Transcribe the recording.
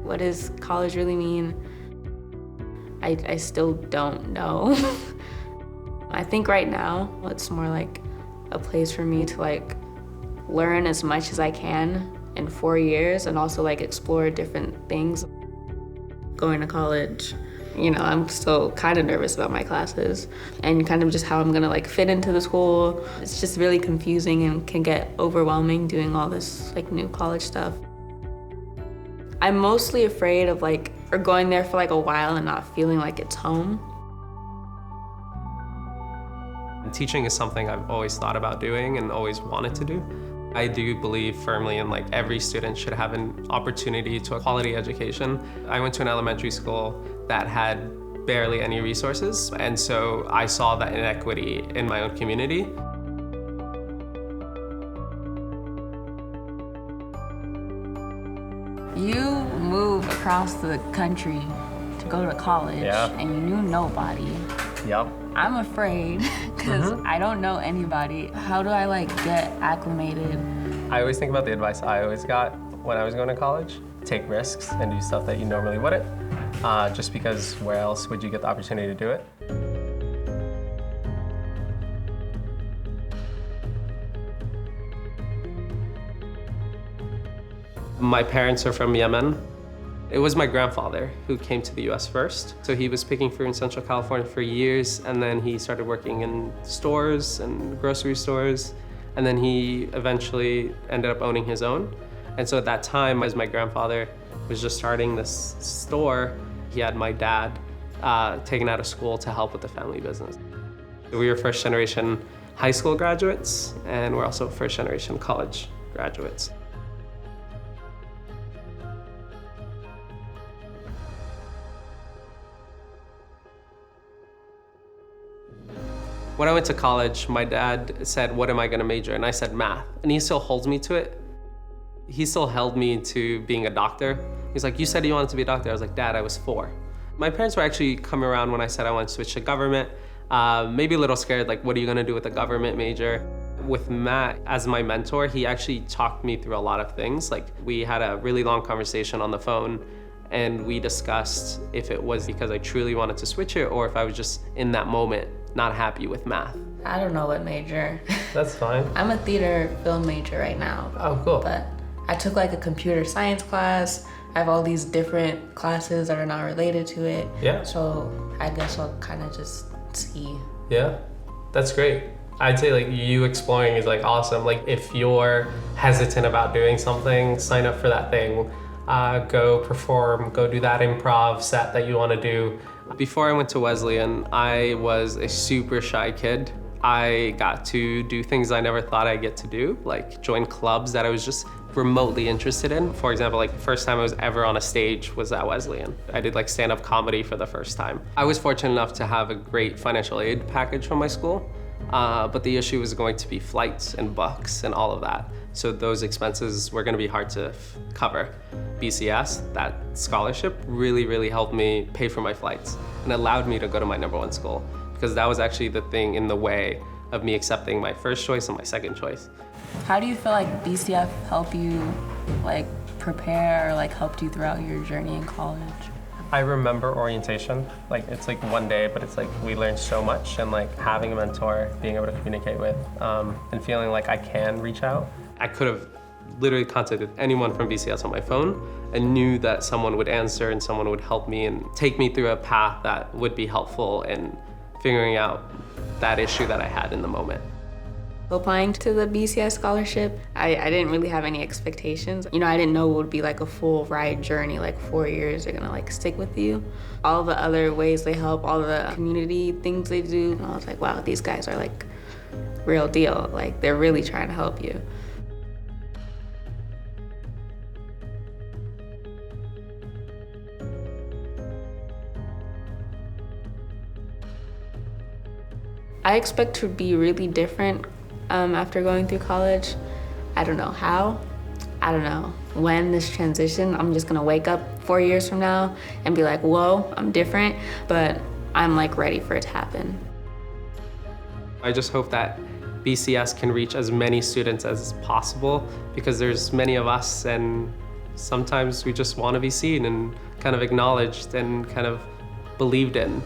what does college really mean? I still don't know. I think right now it's more like a place for me to like learn as much as I can in 4 years and also like explore different things. Going to college, you know, I'm still kind of nervous about my classes and kind of just how I'm gonna like fit into the school. It's just really confusing and can get overwhelming doing all this like new college stuff. I'm mostly afraid of like, or going there for like a while and not feeling like it's home. Teaching is something I've always thought about doing and always wanted to do. I do believe firmly in like every student should have an opportunity to a quality education. I went to an elementary school that had barely any resources, and so I saw that inequity in my own community. You move across the country to go to college, and you knew nobody. Yep. I'm afraid because I don't know anybody. How do I like get acclimated? I always think about the advice I always got when I was going to college. Take risks and do stuff that you normally wouldn't, just because where else would you get the opportunity to do it? My parents are from Yemen. It was my grandfather who came to the US first. So he was picking fruit in Central California for years, and then he started working in stores and grocery stores, and then he eventually ended up owning his own. And so at that time, as my grandfather was just starting this store, he had my dad taken out of school to help with the family business. We were first generation high school graduates, and we're also first generation college graduates. When I went to college, my dad said, what am I gonna major? And I said math, and he still holds me to it. He still held me to being a doctor. He's like, you said you wanted to be a doctor. I was like, Dad, I was 4. My parents were actually coming around when I said I wanted to switch to government, maybe a little scared, like, what are you gonna do with a government major? With Matt as my mentor, he actually talked me through a lot of things. Like, we had a really long conversation on the phone, and we discussed if it was because I truly wanted to switch it or if I was just in that moment not happy with math. I don't know what major. That's fine. I'm a theater film major right now. Oh, cool. But I took like a computer science class. I have all these different classes that are not related to it. Yeah. So I guess I'll kind of just see. Yeah, that's great. I'd say like you exploring is like awesome. Like if you're hesitant about doing something, sign up for that thing. Go perform, go do that improv set that you want to do. Before I went to Wesleyan, I was a super shy kid. I got to do things I never thought I'd get to do, like join clubs that I was just remotely interested in. For example, like the first time I was ever on a stage was at Wesleyan. I did like stand-up comedy for the first time. I was fortunate enough to have a great financial aid package from my school, but the issue was going to be flights and books and all of that. So those expenses were gonna be hard to cover. BCS, that scholarship, really helped me pay for my flights and allowed me to go to my #1 school, because that was actually the thing in the way of me accepting my first choice and my second choice. How do you feel like BCF helped you like prepare or like helped you throughout your journey in college? I remember orientation. Like it's like one day, but it's like we learned so much, and like having a mentor, being able to communicate with, and feeling like I can reach out. I could have literally contacted anyone from BCS on my phone and knew that someone would answer and someone would help me and take me through a path that would be helpful in figuring out that issue that I had in the moment. Applying to the BCS scholarship, I didn't really have any expectations. You know, I didn't know it would be like a full ride journey, like 4 years are gonna like stick with you. All the other ways they help, all the community things they do, and I was like, wow, these guys are like real deal. Like they're really trying to help you. I expect to be really different after going through college. I don't know how, I don't know when this transition. I'm just gonna wake up 4 years from now and be like, whoa, I'm different, but I'm like ready for it to happen. I just hope that BCS can reach as many students as possible, because there's many of us and sometimes we just want to be seen and kind of acknowledged and kind of believed in.